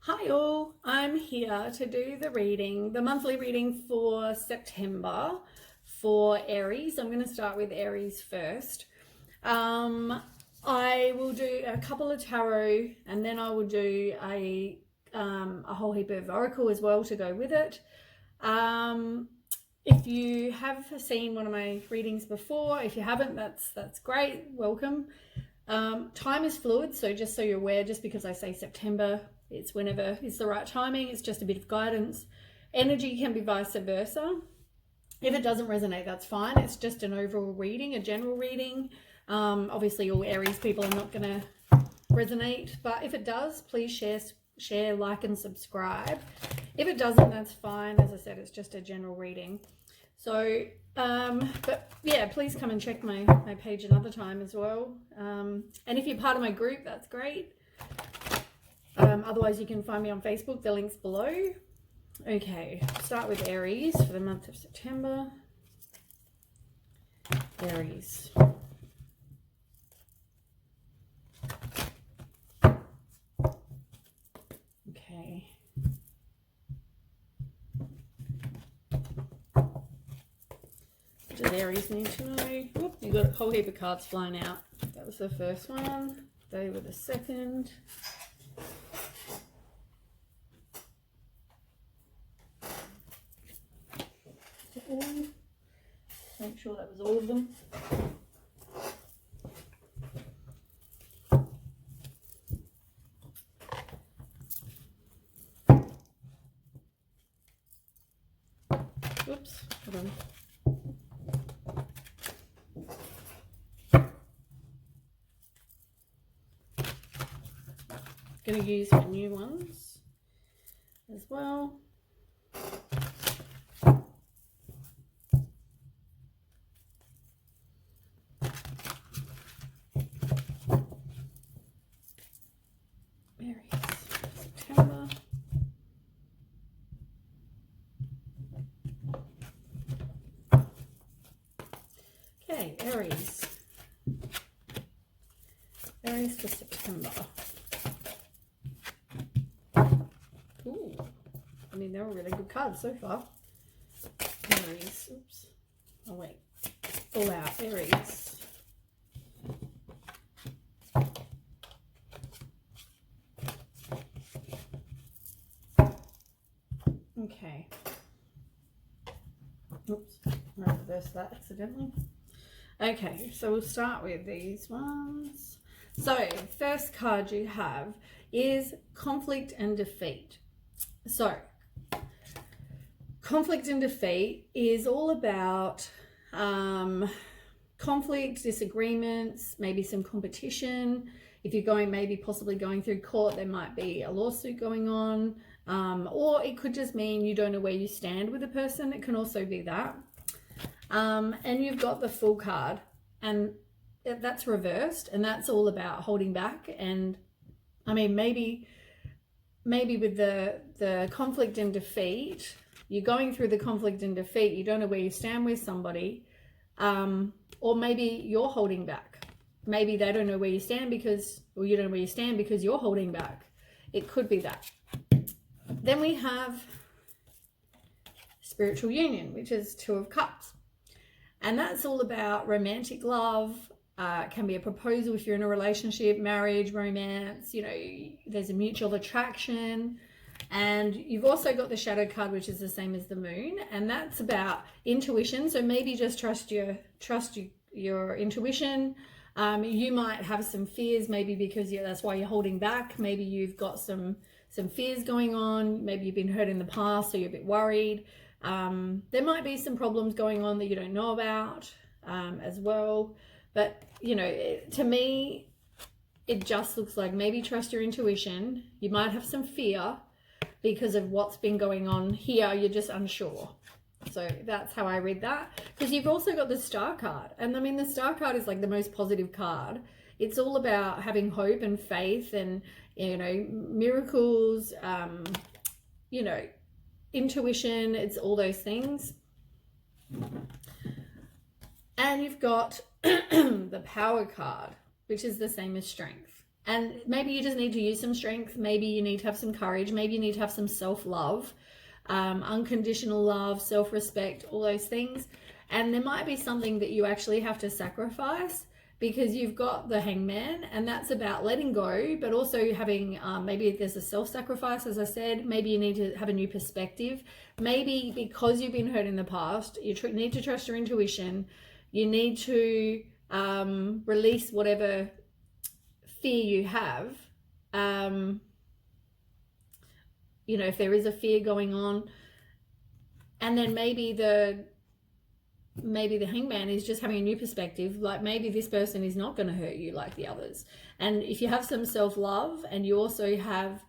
Hi all, I'm here to do the monthly reading for September for Aries. I'm going to start with Aries first. I will do a couple of tarot and then I will do a whole heap of oracle as well to go with it. If you have seen one of my readings before, if you haven't, that's great, welcome. Time is fluid, so just so you're aware, just because I say September, it's whenever is the right timing. It's just a bit of guidance. Energy can be vice versa. If it doesn't resonate, that's fine. It's just an overall reading, a general reading. Obviously, all Aries people are not going to resonate, but if it does, please share, like, and subscribe. If it doesn't, that's fine. As I said, it's just a general reading. So, but yeah, please come and check my page another time as well. And if you're part of my group, that's great. Otherwise, you can find me on Facebook. The link's below. Okay, start with Aries for the month of September. Aries. Okay. What does Aries need to know? Whoop, you got a whole heap of cards flying out. That was the first one. They were the second. Make sure that was all of them. Oops, hold on. Going to use my new ones as well. Aries, September. Okay, Aries. Aries for September. Ooh, I mean, they're all really good cards so far. Aries, oops. Oh, wait. All out, Aries. Okay. Oops, I reversed that accidentally. Okay, so we'll start with these ones. So, first card you have is conflict and defeat. So, conflict and defeat is all about conflict, disagreements, maybe some competition. If you're possibly going through court, there might be a lawsuit going on. Or it could just mean you don't know where you stand with a person. It can also be that. And you've got the Fool card, and that's reversed, and that's all about holding back. And I mean, maybe with the conflict and defeat, you're going through the conflict and defeat, you don't know where you stand with somebody, or maybe you're holding back. Maybe they don't know where you stand or you don't know where you stand because you're holding back. It could be that. Then we have spiritual union, which is Two of Cups. And that's all about romantic love. It can be a proposal if you're in a relationship, marriage, romance, there's a mutual attraction. And you've also got the Shadow card, which is the same as the Moon. And that's about intuition. So maybe just trust your intuition. You might have some fears, maybe because that's why you're holding back. Maybe you've got some fears going on. Maybe you've been hurt in the past, so you're a bit worried. There might be some problems going on that you don't know about as well. But, to me, it just looks like maybe trust your intuition. You might have some fear because of what's been going on here. You're just unsure. So that's how I read that. Because you've also got the Star card. And I mean, the Star card is like the most positive card. It's all about having hope and faith and, miracles, intuition. It's all those things. And you've got the Power card, which is the same as strength. And maybe you just need to use some strength. Maybe you need to have some courage. Maybe you need to have some self-love, unconditional love, self-respect, all those things. And there might be something that you actually have to sacrifice, because you've got the Hangman, and that's about letting go, but also having, maybe there's a self-sacrifice, as I said. Maybe you need to have a new perspective. Maybe because you've been hurt in the past, you need to trust your intuition. You need to release whatever fear you have. You know, if there is a fear going on. And then maybe the Hangman is just having a new perspective. Like, maybe this person is not going to hurt you like the others. And if you have some self-love, and you also have,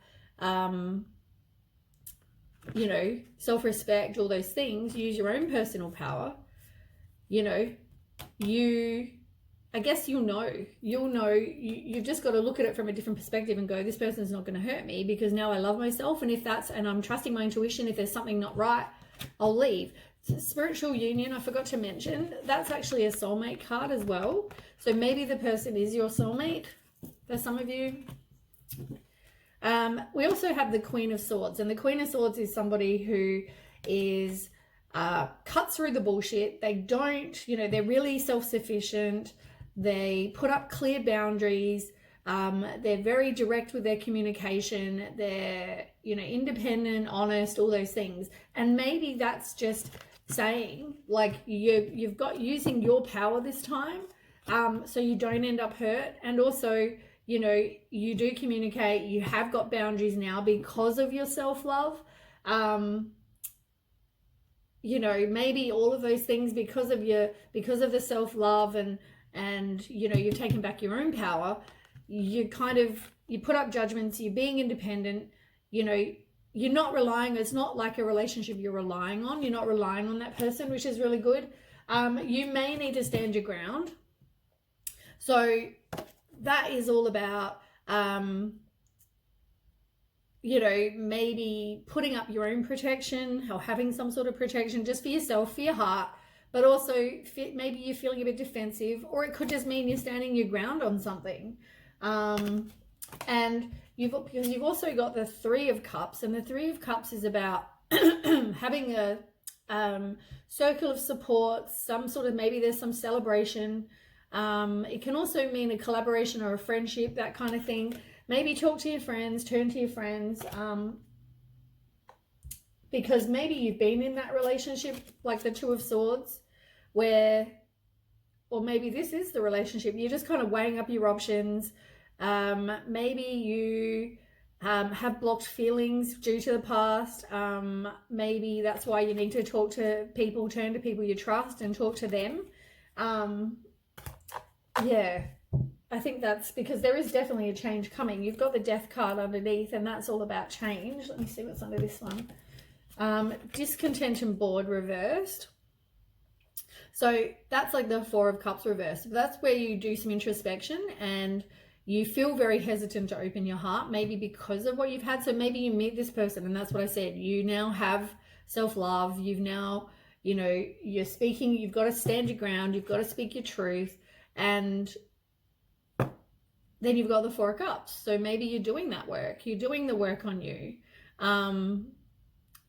you know, self-respect, all those things, use your own personal power, you know, I guess you've just got to look at it from a different perspective and go, this person's not going to hurt me, because now I love myself. And I'm trusting my intuition. If there's something not right, I'll leave. Spiritual union, I forgot to mention, that's actually a soulmate card as well. So maybe the person is your soulmate for some of you. We also have the Queen of Swords, and the Queen of Swords is somebody who is cut through the bullshit. They don't, you know, they're really self-sufficient. They put up clear boundaries. They're very direct with their communication. They're, you know, independent, honest, all those things. And maybe that's just saying, like, you've got using your power this time, so you don't end up hurt. And also, you know, you do communicate. You have got boundaries now because of your self-love. You know, maybe all of those things because of the self-love, and you know, you've taken back your own power. You put up judgments. You're being independent. You know, you're not relying. It's not like a relationship you're relying on. You're not relying on that person, which is really good. You may need to stand your ground. So that is all about, you know, maybe putting up your own protection, or having some sort of protection just for yourself, for your heart, but also maybe you're feeling a bit defensive, or it could just mean you're standing your ground on something. And because you've also got the Three of Cups, and the Three of Cups is about having a circle of support, some sort of, maybe there's some celebration. It can also mean a collaboration or a friendship, that kind of thing. Maybe talk to your friends, turn to your friends, because maybe you've been in that relationship, like the Two of Swords, or maybe this is the relationship. You're just kind of weighing up your options. Maybe you have blocked feelings due to the past. Maybe that's why you need to talk to people, turn to people you trust and talk to them. Yeah, I think that's because there is definitely a change coming. You've got the Death card underneath, and that's all about change. Let me see what's under this one. Discontent and bored reversed. So that's like the Four of Cups reversed. That's where you do some introspection and you feel very hesitant to open your heart, maybe because of what you've had. So maybe you meet this person, and that's what I said. You now have self-love. You've now, you know, you're speaking. You've got to stand your ground. You've got to speak your truth. And then you've got the Four of Cups. So maybe you're doing that work. You're doing the work on you.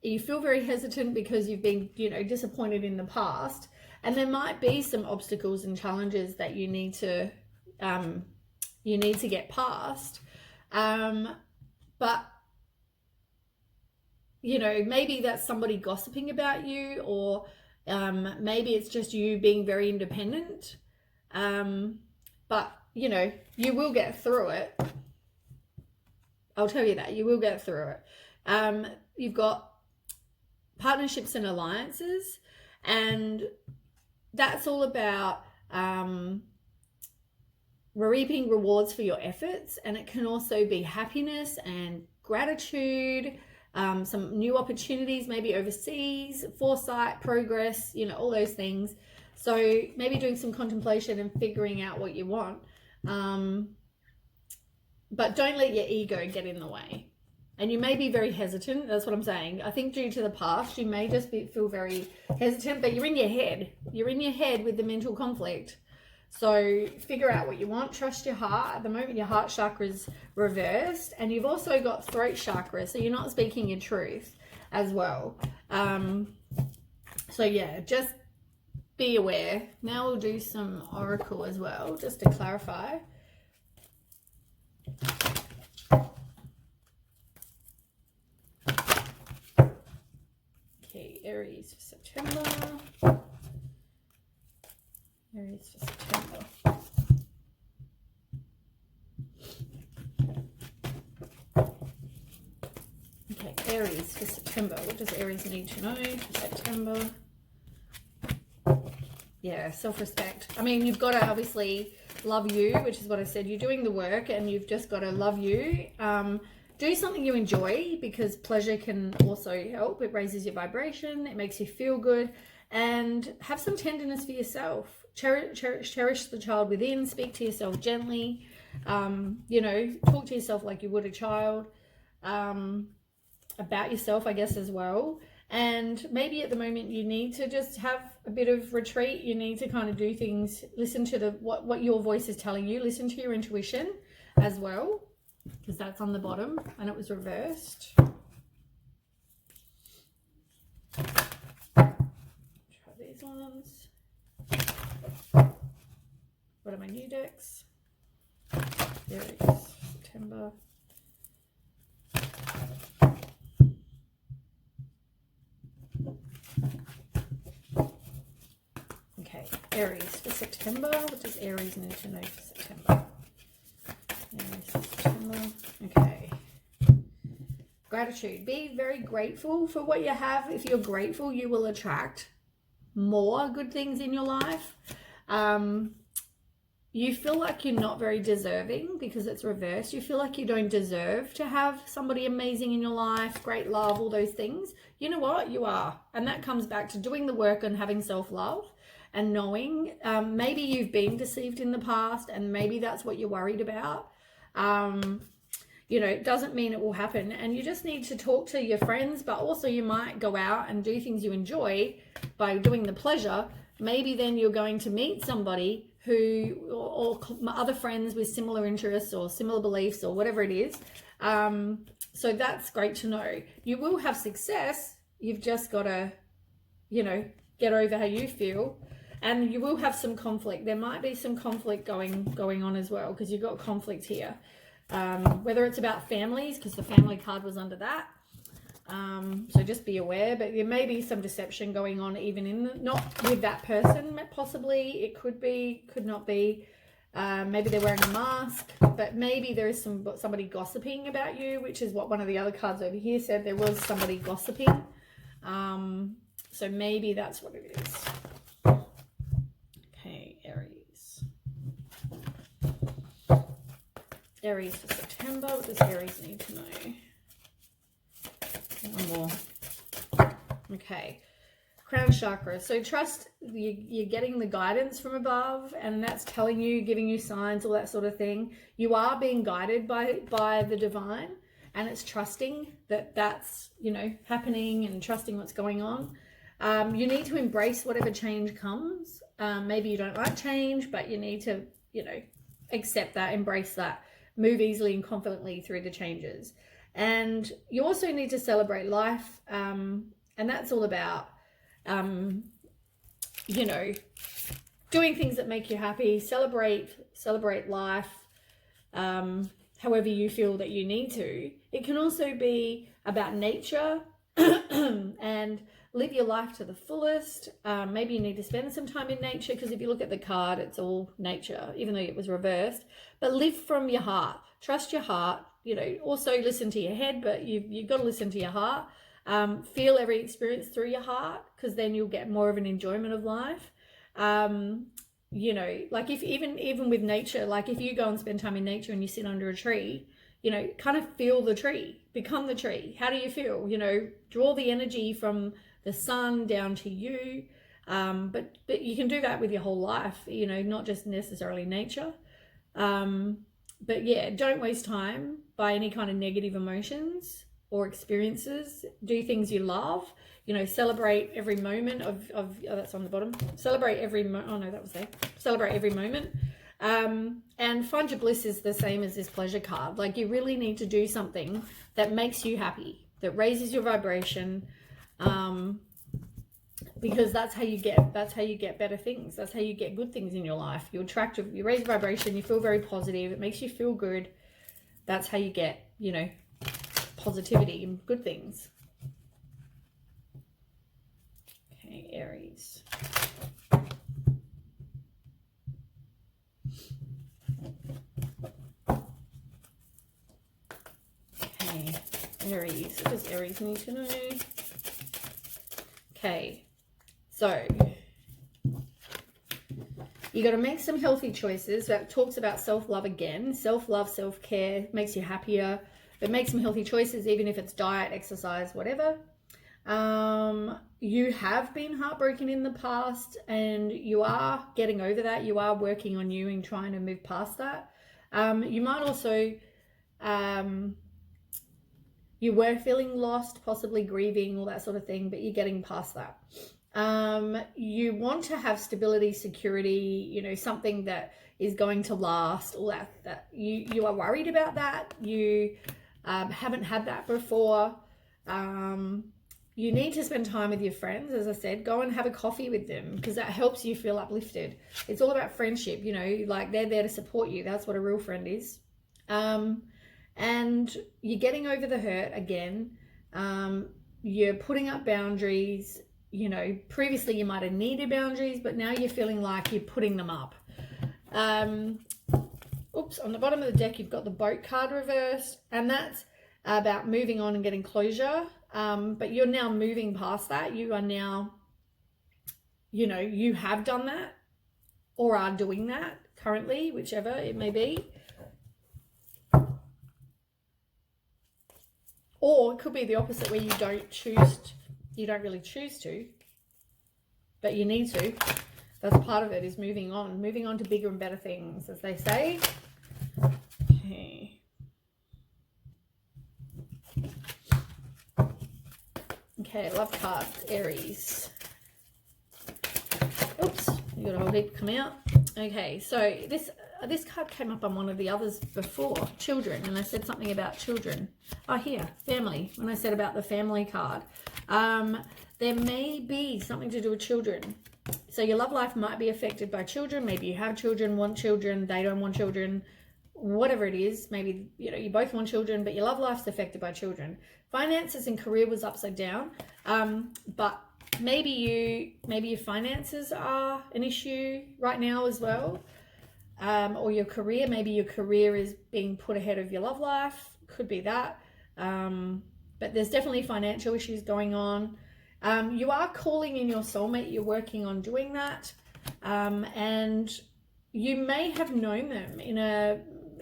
You feel very hesitant because you've been, you know, disappointed in the past. And there might be some obstacles and challenges that you need to get past. But, you know, maybe that's somebody gossiping about you, or maybe it's just you being very independent. But, you know, you will get through it. I'll tell you that. You will get through it. You've got partnerships and alliances, and that's all about reaping rewards for your efforts. And it can also be happiness and gratitude, some new opportunities, maybe overseas, foresight, progress, you know, all those things. So maybe doing some contemplation and figuring out what you want. But don't let your ego get in the way. And you may be very hesitant. That's what I'm saying. I think due to the past, you may just feel very hesitant, but you're in your head. You're in your head with the mental conflict. So figure out what you want, trust your heart. At the moment, your heart chakra is reversed, and you've also got throat chakra, so you're not speaking your truth as well. So yeah, just be aware. Now we'll do some oracle as well, just to clarify. Okay, Aries for September. Aries for September. Okay, Aries for September. What does Aries need to know for September? Yeah, self-respect. I mean, you've got to obviously love you, which is what I said. You're doing the work and you've just got to love you. Do something you enjoy, because pleasure can also help. It raises your vibration. It makes you feel good. And have some tenderness for yourself. Cherish the child within. Speak to yourself gently. You know, talk to yourself like you would a child. About yourself, I guess, as well. And maybe at the moment you need to just have a bit of retreat. You need to kind of do things, listen to what your voice is telling you, listen to your intuition as well, because that's on the bottom and it was reversed. Try these ones. What are my new decks? There it is, September. Okay, Aries for September. What does Aries need to know for September? Aries for September. Okay. Gratitude. Be very grateful for what you have. If you're grateful, you will attract more good things in your life. You feel like you're not very deserving because it's reversed. You feel like you don't deserve to have somebody amazing in your life, great love, all those things. You know what? You are. And that comes back to doing the work and having self-love and knowing maybe you've been deceived in the past and maybe that's what you're worried about. You know, it doesn't mean it will happen. And you just need to talk to your friends, but also you might go out and do things you enjoy by doing the pleasure. Maybe then you're going to meet somebody who, or other friends with similar interests or similar beliefs or whatever it is. So that's great to know. You will have success. You've just got to, you know, get over how you feel. And you will have some conflict. There might be some conflict going on as well, because you've got conflict here. Whether it's about families, because the family card was under that. So just be aware, but there may be some deception going on even in not with that person, possibly. It could be, could not be. Maybe they're wearing a mask, but maybe there is somebody gossiping about you, which is what one of the other cards over here said. There was somebody gossiping. So maybe that's what it is. Okay, Aries. Aries for September. What does Aries need to know? One more. Okay, crown chakra. So trust you're getting the guidance from above, and that's telling you, giving you signs, all that sort of thing. You are being guided by the divine, and it's trusting that that's, you know, happening and trusting what's going on. You need to embrace whatever change comes. Maybe you don't like change, but you need to, you know, accept that, embrace that, move easily and confidently through the changes. And you also need to celebrate life, and that's all about, you know, doing things that make you happy. Celebrate life, however you feel that you need to. It can also be about nature and live your life to the fullest. Maybe you need to spend some time in nature, because if you look at the card, it's all nature, even though it was reversed. But live from your heart. Trust your heart. You know, also listen to your head, but you've got to listen to your heart. Feel every experience through your heart, because then you'll get more of an enjoyment of life. You know, like if even with nature, like if you go and spend time in nature and you sit under a tree, you know, kind of feel the tree, become the tree. How do you feel? You know, draw the energy from the sun down to you. But you can do that with your whole life, you know, not just necessarily nature. But yeah, don't waste time by any kind of negative emotions. or experiences. Do things you love. You know, celebrate every moment of oh, that's on the bottom. Celebrate every oh no, that was there. Celebrate every moment. And find your bliss is the same as this pleasure card. Like, you really need to do something that makes you happy, that raises your vibration, because that's how you get better things. That's how you get good things in your life. You raise vibration, you feel very positive, it makes you feel good. That's how you get, you know, positivity and good things. Okay, Aries. Okay, Aries. What does Aries need to know? Okay, so you got to make some healthy choices. That talks about self-love again. Self-love, self-care makes you happier. But make some healthy choices, even if it's diet, exercise, whatever. You have been heartbroken in the past, and you are getting over that. You are working on you and trying to move past that. You might also, you were feeling lost, possibly grieving, all that sort of thing, but you're getting past that. You want to have stability, security, you know, something that is going to last, all that you are worried about that. You haven't had that before. You need to spend time with your friends. As I said, go and have a coffee with them, because that helps you feel uplifted. It's all about friendship, you know, like they're there to support you. That's what a real friend is. And you're getting over the hurt again. You're putting up boundaries. You know, previously you might have needed boundaries, but now you're feeling like you're putting them up. Oops, on the bottom of the deck, you've got the Boat card reversed, and that's about moving on and getting closure. But you're now moving past that. You are now, you know, you have done that or are doing that currently, whichever it may be. Or it could be the opposite, where you don't really choose to, but you need to. That's part of it, is moving on to bigger and better things, as they say. Okay, love cards, Aries. Oops, you got a whole heap come out. Okay, so this card came up on one of the others before, children, and I said something about children. Oh, here, family, when I said about the family card. There may be something to do with children. So your love life might be affected by children. Maybe you have children, want children, they don't want children, whatever it is. Maybe, you know, you both want children, but your love life's affected by children. Finances and career was upside down, but maybe your finances are an issue right now as well. Or your career, maybe your career is being put ahead of your love life. Could be that. But there's definitely financial issues going on. You are calling in your soulmate. You're working on doing that. And you may have known them in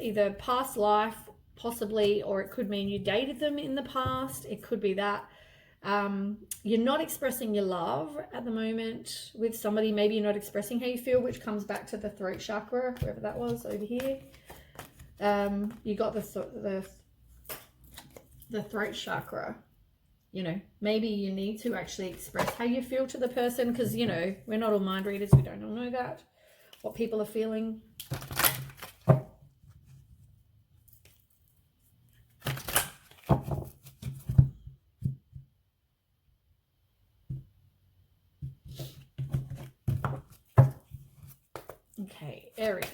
either past life, possibly, or it could mean you dated them in the past. It could be that. You're not expressing your love at the moment with somebody. Maybe you're not expressing how you feel, which comes back to the throat chakra, wherever that was over here. You got the throat chakra. You know, maybe you need to actually express how you feel to the person, because, you know, we're not all mind readers. We don't all know that, what people are feeling. Okay, Aries.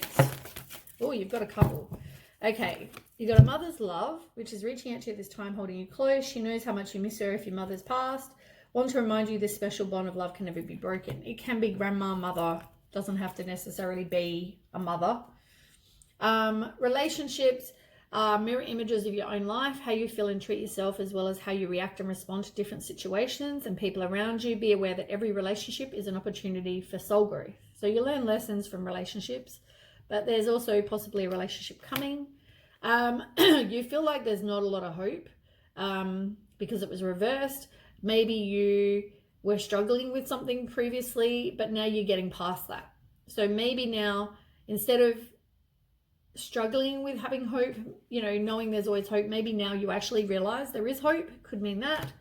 Oh, you've got a couple. Okay, you've got a mother's love, which is reaching out to you this time, holding you close. She knows how much you miss her if your mother's passed. Want to remind you this special bond of love can never be broken. It can be grandma, mother. Doesn't have to necessarily be a mother. Relationships are mirror images of your own life, how you feel and treat yourself, as well as how you react and respond to different situations and people around you. Be aware that every relationship is an opportunity for soul growth. So you learn lessons from relationships, but there's also possibly a relationship coming. You feel like there's not a lot of hope because it was reversed. Maybe you were struggling with something previously, but now you're getting past that. So maybe now, instead of struggling with having hope, knowing there's always hope. Maybe now you actually realize there is hope, could mean that.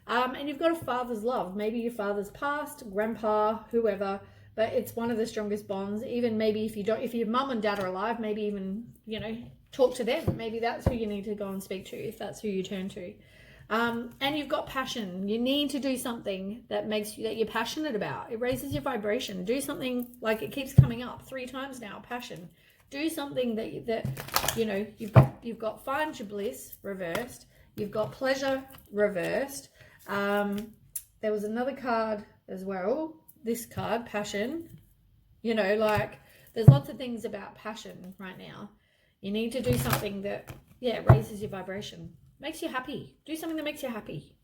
And you've got a father's love. Maybe your father's passed, grandpa, whoever, but it's one of the strongest bonds. Even maybe if your mum and dad are alive, maybe even, talk to them. Maybe that's who you need to go and speak to, if that's who you turn to. And you've got passion. You need to do something that you're passionate about. It raises your vibration. Do something, like it keeps coming up 3 times now, passion. Do something that you've got find your bliss reversed. You've got pleasure reversed. There was another card as well. This card, passion. There's lots of things about passion right now. You need to do something that, raises your vibration. Makes you happy. Do something that makes you happy.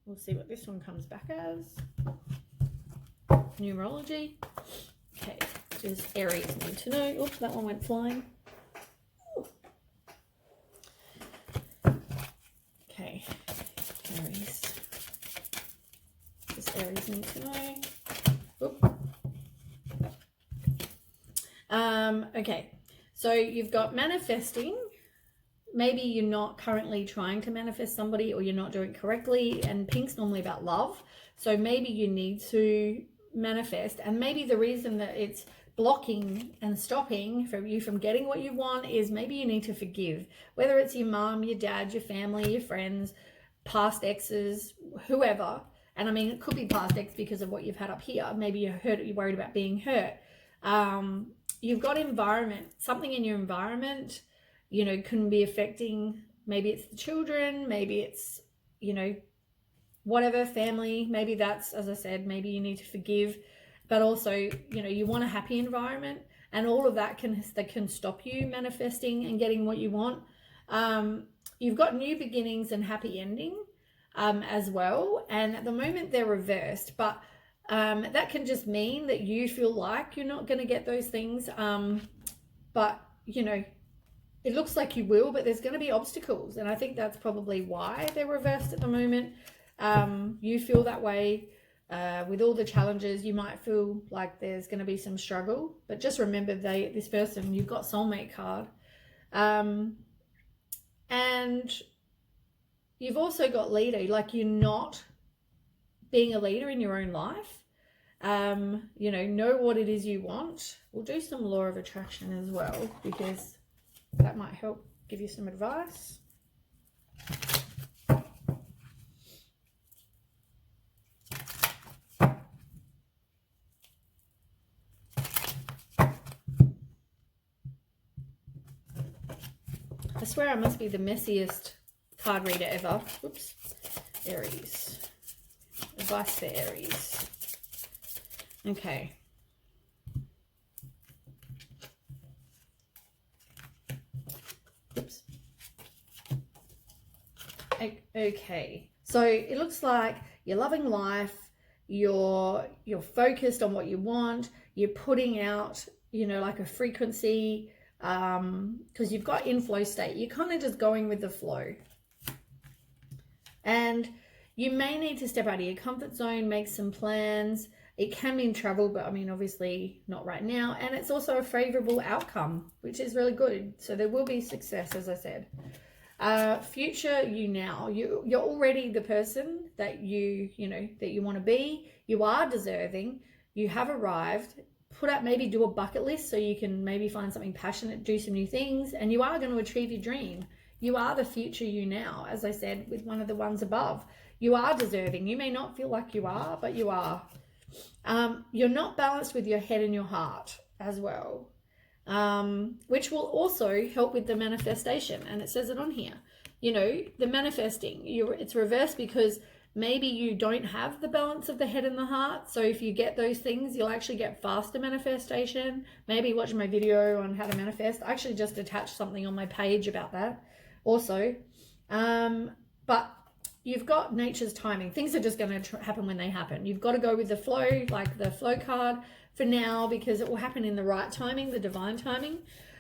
We'll see what this one comes back as. Numerology. Okay, does Aries need to know? Oops, that one went flying. Okay, Aries. Does Aries need to know? Oop. Okay, so you've got manifesting. Maybe you're not currently trying to manifest somebody, or you're not doing it correctly, and pink's normally about love. So maybe you need to manifest, and maybe the reason that it's blocking and stopping you from getting what you want is maybe you need to forgive, whether it's your mom, your dad, your family, your friends, past exes, whoever. And I mean, it could be past ex because of what you've had up here. Maybe you're worried about being hurt. You've got environment, something in your environment, can be affecting. Maybe it's the children, maybe it's, whatever, family. Maybe that's, as I said, maybe you need to forgive, but also, you want a happy environment, and all of that can stop you manifesting and getting what you want. You've got new beginnings and happy ending as well. And at the moment they're reversed, but that can just mean that you feel like you're not going to get those things. But, it looks like you will, but there's going to be obstacles. And I think that's probably why they're reversed at the moment. You feel that way with all the challenges. You might feel like there's going to be some struggle, but just remember this person, you've got soulmate card. And you've also got leader, like you're not being a leader in your own life. Know what it is you want. We'll do some law of attraction as well, because that might help give you some advice. I swear I must be the messiest card reader ever. Oops. Aries. Advice for Aries. Okay. Oops. Okay. So it looks like you're loving life. You're focused on what you want. You're putting out, like a frequency, because you've got inflow state. You're kind of just going with the flow. And you may need to step out of your comfort zone, make some plans. It can mean travel, but I mean, obviously not right now. And it's also a favorable outcome, which is really good. So there will be success, as I said. Future you now. You're already the person that you want to be. You are deserving. You have arrived. Do a bucket list so you can maybe find something passionate, do some new things, and you are going to achieve your dream. You are the future you now, as I said with one of the ones above. You are deserving. You may not feel like you are, but you are. You're not balanced with your head and your heart as well, which will also help with the manifestation. And it says it on here. The manifesting, it's reversed because maybe you don't have the balance of the head and the heart. So if you get those things, you'll actually get faster manifestation. Maybe watch my video on how to manifest. I actually just attached something on my page about that also. But you've got nature's timing. Things are just going to happen when they happen. You've got to go with the flow, like the flow card for now, because it will happen in the right timing, the divine timing.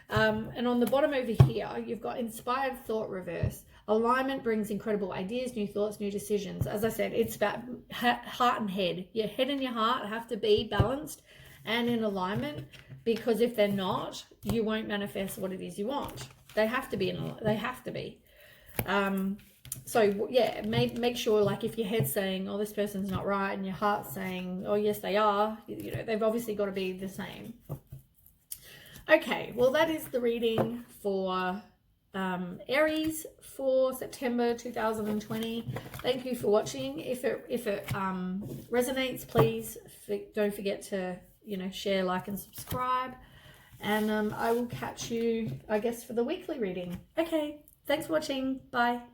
And on the bottom over here, you've got inspired thought reverse. Alignment brings incredible ideas, new thoughts, new decisions. As I said, it's about heart and head. Your head and your heart have to be balanced, and in alignment, because if they're not, you won't manifest what it is you want. They have to be they have to be. So yeah, make sure, like, if your head's saying, oh, this person's not right, and your heart's saying, oh yes they are, you know, they've obviously got to be the same. Okay, well, that is the reading for Aries for September 2020. Thank you for watching. If it resonates, please don't forget to, you know, share, like, and subscribe. And I will catch you, I guess, for the weekly reading. Okay, thanks for watching. Bye.